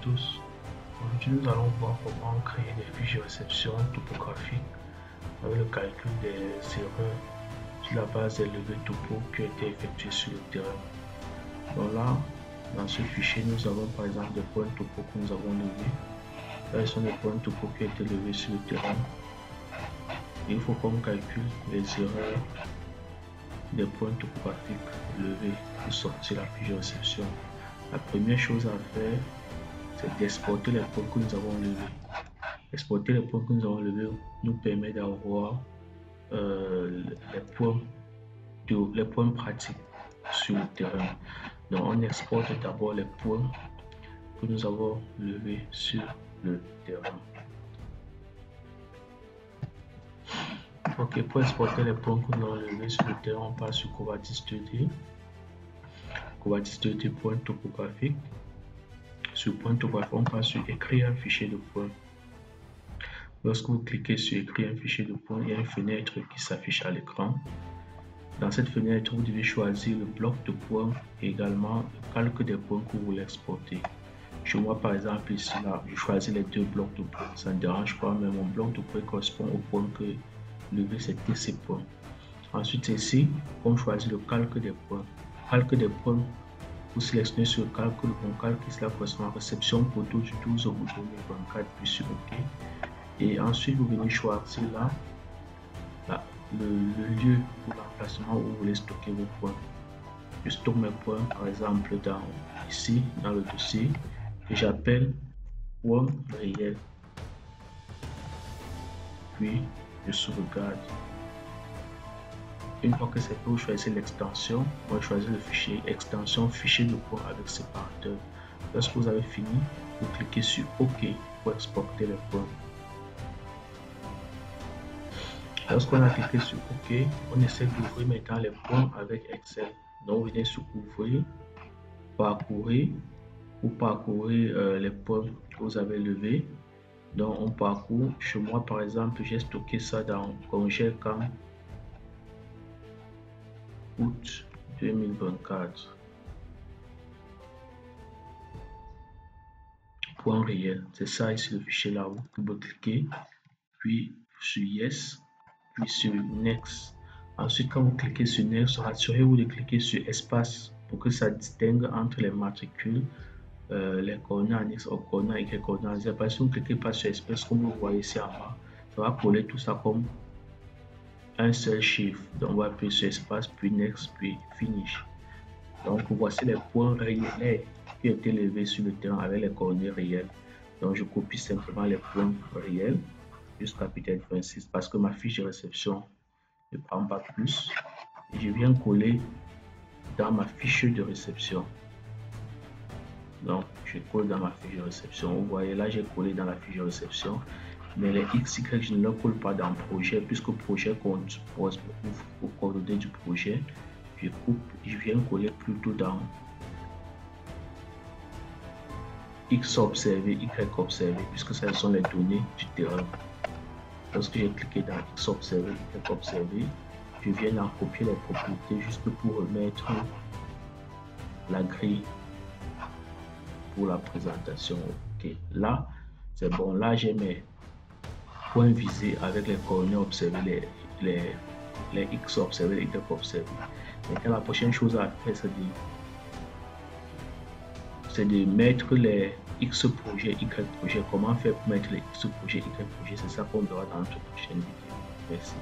tous. Aujourd'hui, nous allons voir comment créer des fiches de réception topographiques avec le calcul des erreurs sur la base des levées topo qui ont été effectuées sur le terrain. Donc là, dans ce fichier, nous avons par exemple des points topo que nous avons levés. Là, ce sont des points topo qui ont été levés sur le terrain. Et il faut qu'on calcule les erreurs des points topographiques levés pour sortir la fiche de réception. La première chose à faire, c'est d'exporter les points que nous avons levés. Exporter les points que nous avons levés nous permet d'avoir les points pratiques sur le terrain. Donc on exporte d'abord les points que nous avons levés sur le terrain. Ok, pour exporter les points que nous avons levés sur le terrain, on passe sur Covadis 2D. Covadis 2D point topographique. Sur point topographique, on passe sur écrire un fichier de points. Lorsque vous cliquez sur écrire un fichier de points, il y a une fenêtre qui s'affiche à l'écran. Dans cette fenêtre, vous devez choisir le bloc de points et également le calque des points que vous voulez exporter. Chez moi, par exemple, ici, là, je choisis les deux blocs de points. Ça ne dérange pas, mais mon bloc de points correspond au point que levé, c'était ces points. Ensuite, ici, on choisit le calque des points. Calque des points, vous sélectionnez sur le calque. Mon calque, cela correspond à réception poteau du 12 août 2024, puis sur OK. Et ensuite, vous venez choisir là, le lieu ou l'emplacement où vous voulez stocker vos points. Je stocke mes points, par exemple, ici, dans le dossier, que j'appelle point réel. Puis, je sauvegarde. Une fois que c'est fait, vous choisissez l'extension. Moi, je choisis le fichier extension fichier de points avec séparateur. Lorsque vous avez fini, vous cliquez sur OK pour exporter les points. Lorsqu'on a cliqué sur OK, on essaie d'ouvrir maintenant les points avec Excel. Donc, vous venez sur Ouvrir, Parcourir, pour parcourir les points que vous avez levés. Donc, on parcourt. Chez moi, par exemple, j'ai stocké ça dans Congèle-Camp août 2024. Point réel. C'est ça ici le fichier là. Vous pouvez cliquer, puis sur Yes, puis sur Next. Ensuite, quand vous cliquez sur Next, rassurez-vous de cliquer sur Espace pour que ça distingue entre les matricules, les coordonnées X, coordonnées Y, coordonnées Z. Parce que si vous ne cliquez pas sur Espace, comme vous voyez ici en bas, ça va coller tout ça comme un seul chiffre. Donc, on va appuyer sur Espace, puis Next, puis Finish. Donc, voici les points réels qui ont été levés sur le terrain avec les coordonnées réelles. Donc, je copie simplement les points réels jusqu'à peut-être 26 parce que ma fiche de réception ne prend pas plus. Et je viens coller dans ma fiche de réception. Donc, je colle dans ma fiche de réception. Vous voyez, là, j'ai collé dans la fiche de réception. Mais les XY, je ne les colle pas dans le projet puisque le projet correspond aux coordonnées du projet. Je coupe, je viens coller plutôt dans X observé, Y observé, puisque ce sont les données du terrain. Lorsque j'ai cliqué dans X observé, Y observé, je viens d'en copier les propriétés juste pour remettre la grille pour la présentation. Ok, là c'est bon. Là j'ai mes points visés avec les coordonnées observées, les X observés, les Y observés. Maintenant la prochaine chose à faire, c'est de mettre les X projets, Y projets. Comment faire pour mettre les X projets, Y projets? C'est ça qu'on verra dans notre prochaine vidéo. Merci.